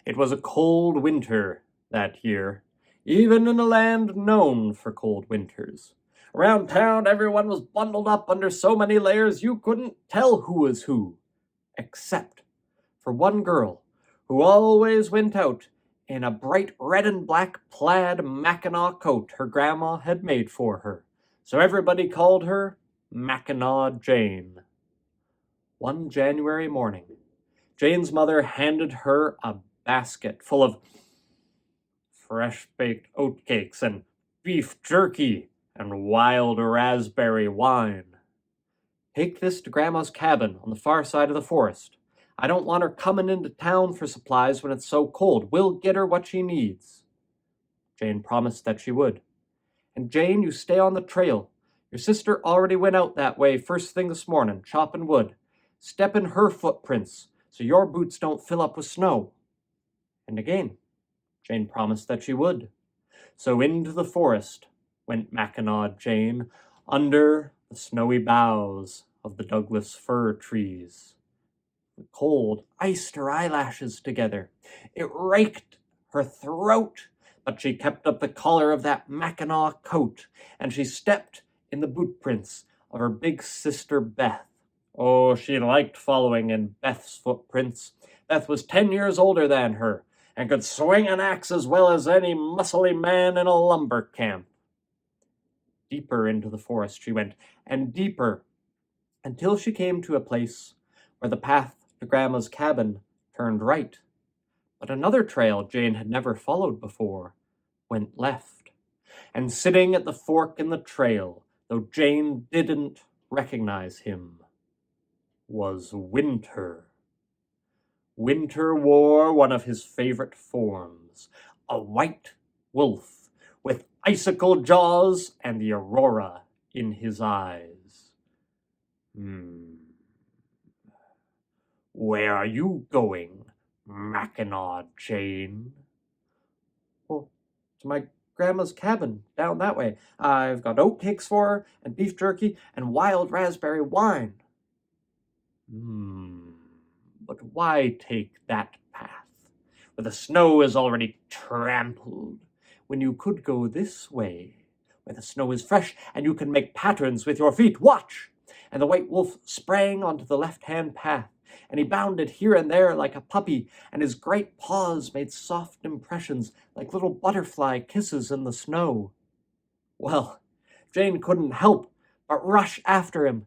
It was a cold winter that year, even in a land known for cold winters. Around town, everyone was bundled up under so many layers you couldn't tell who was who, except for one girl who always went out in a bright red and black plaid Mackinaw coat her grandma had made for her, so everybody called her Mackinaw Jane. One January morning, Jane's mother handed her a basket full of fresh-baked oatcakes and beef jerky and wild raspberry wine. Take this to Grandma's cabin on the far side of the forest. I don't want her coming into town for supplies when it's so cold. We'll get her what she needs. Jane promised that she would. And Jane, you stay on the trail. Your sister already went out that way first thing this morning, chopping wood. Step in her footprints so your boots don't fill up with snow. And again, Jane promised that she would. So into the forest went Mackinaw Jane, under the snowy boughs of the Douglas fir trees. The cold iced her eyelashes together. It raked her throat, but she kept up the collar of that Mackinaw coat, and she stepped in the bootprints of her big sister Beth. Oh, she liked following in Beth's footprints. Beth was 10 years older than her, and could swing an axe as well as any muscly man in a lumber camp. Deeper into the forest she went, and deeper, until she came to a place where the path to Grandma's cabin turned right. But another trail Jane had never followed before went left. And sitting at the fork in the trail, though Jane didn't recognize him, was Winter. Winter wore one of his favorite forms, a white wolf with icicle jaws and the aurora in his eyes. Where are you going, Mackinaw Jane? Well, to my grandma's cabin down that way. I've got oatcakes for her, and beef jerky, and wild raspberry wine. But why take that path, where the snow is already trampled, when you could go this way, where the snow is fresh, and you can make patterns with your feet? Watch! And the white wolf sprang onto the left-hand path, and he bounded here and there like a puppy, and his great paws made soft impressions like little butterfly kisses in the snow. Well, Jane couldn't help but rush after him,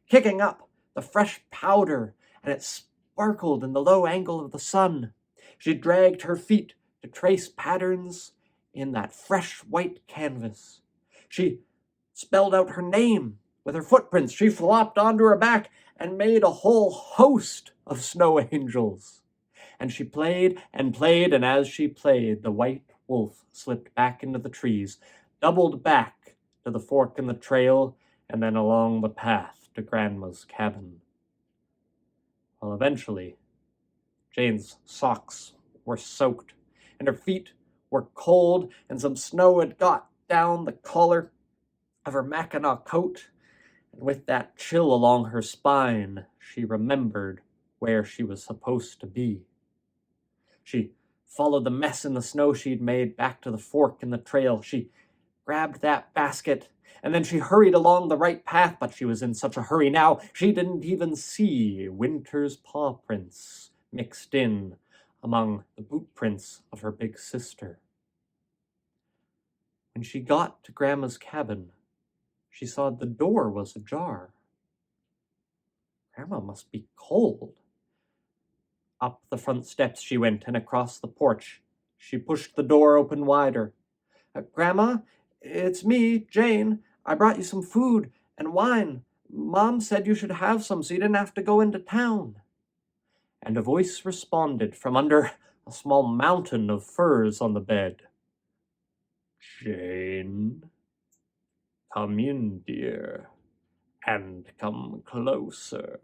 kicking up the fresh powder, and it sparkled in the low angle of the sun. She dragged her feet to trace patterns in that fresh white canvas. She spelled out her name with her footprints. She flopped onto her back and made a whole host of snow angels. And she played and played, and as she played, the white wolf slipped back into the trees, doubled back to the fork in the trail, and then along the path to Grandma's cabin. Well, eventually, Jane's socks were soaked, and her feet were cold, and some snow had got down the collar of her Mackinaw coat, and with that chill along her spine, she remembered where she was supposed to be. She followed the mess in the snow she'd made back to the fork in the trail. She grabbed that basket, and then she hurried along the right path, but she was in such a hurry now, she didn't even see Winter's paw prints mixed in among the boot prints of her big sister. When she got to Grandma's cabin, she saw the door was ajar. Grandma must be cold. Up the front steps she went, and across the porch. She pushed the door open wider. Grandma, it's me, Jane. I brought you some food and wine. Mom said you should have some so you didn't have to go into town. And a voice responded from under a small mountain of furs on the bed. Jane, come in, dear, and come closer.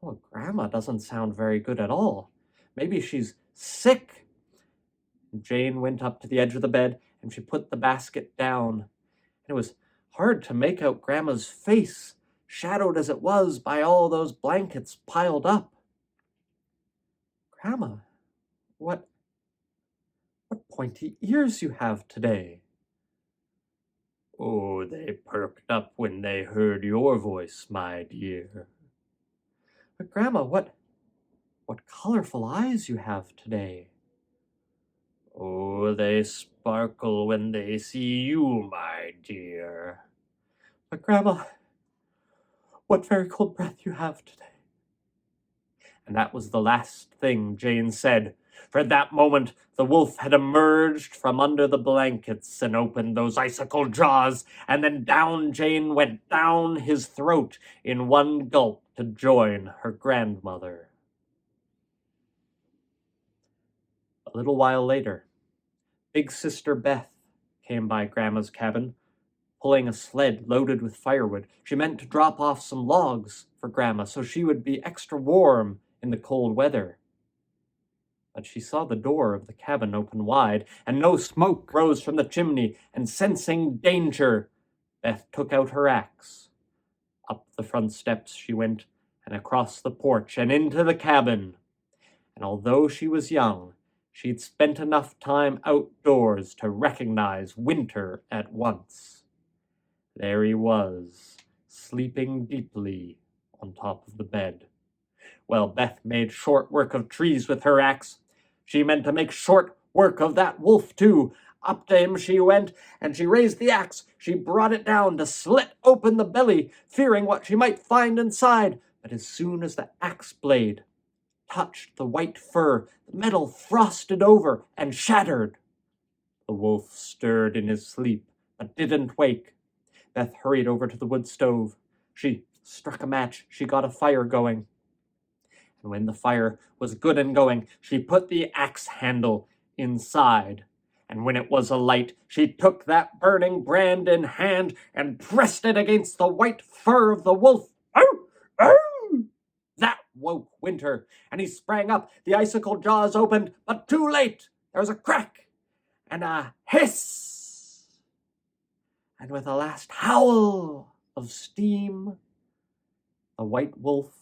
Oh, Grandma doesn't sound very good at all. Maybe she's sick. Jane went up to the edge of the bed, and she put the basket down. It was hard to make out Grandma's face, shadowed as it was by all those blankets piled up. Grandma, What pointy ears you have today." "Oh, they perked up when they heard your voice, my dear." "But Grandma, what colorful eyes you have today." "Oh, they sparkle when they see you, my dear." "But Grandma, what very cold breath you have today." And that was the last thing Jane said, for at that moment the wolf had emerged from under the blankets and opened those icicle jaws, and then down Jane went down his throat in one gulp to join her grandmother. A little while later, Big Sister Beth came by Grandma's cabin, pulling a sled loaded with firewood. She meant to drop off some logs for Grandma so she would be extra warm in the cold weather. But she saw the door of the cabin open wide, and no smoke rose from the chimney, and sensing danger, Beth took out her axe. Up the front steps she went, and across the porch, and into the cabin. And although she was young, she'd spent enough time outdoors to recognize Winter at once. There he was, sleeping deeply on top of the bed. Well, Beth made short work of trees with her axe. She meant to make short work of that wolf, too. Up to him she went, and she raised the axe. She brought it down to slit open the belly, fearing what she might find inside. But as soon as the axe blade touched the white fur, the metal frosted over and shattered. The wolf stirred in his sleep, but didn't wake. Beth hurried over to the wood stove. She struck a match. She got a fire going. And when the fire was good and going, she put the axe handle inside. And when it was alight, she took that burning brand in hand and pressed it against the white fur of the wolf. "Ow! Ow!" That woke Winter, and he sprang up. The icicle jaws opened, but too late. There was a crack and a hiss. And with a last howl of steam, the white wolf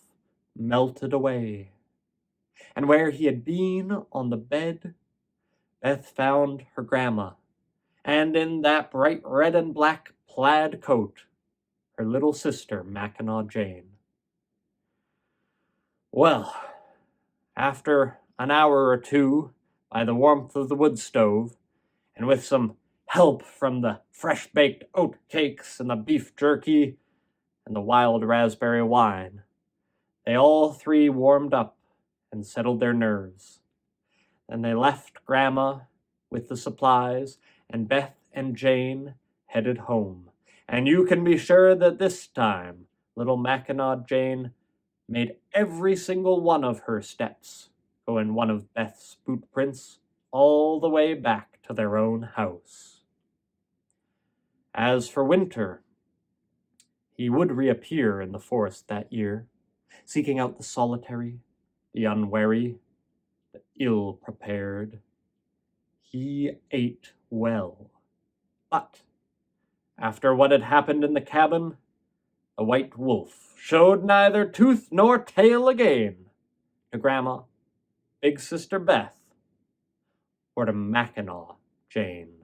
melted away. And where he had been on the bed, Beth found her grandma, and in that bright red and black plaid coat, her little sister, Mackinaw Jane. Well, after an hour or two, by the warmth of the wood stove, and with some help from the fresh-baked oat cakes and the beef jerky and the wild raspberry wine, they all three warmed up and settled their nerves. Then they left Grandma with the supplies, and Beth and Jane headed home. And you can be sure that this time little Mackinaw Jane made every single one of her steps go in one of Beth's boot prints all the way back to their own house. As for Winter, he would reappear in the forest that year, seeking out the solitary, the unwary, the ill-prepared. He ate well. But after what had happened in the cabin, the white wolf showed neither tooth nor tail again to Grandma, Big Sister Beth, or to Mackinaw Jane.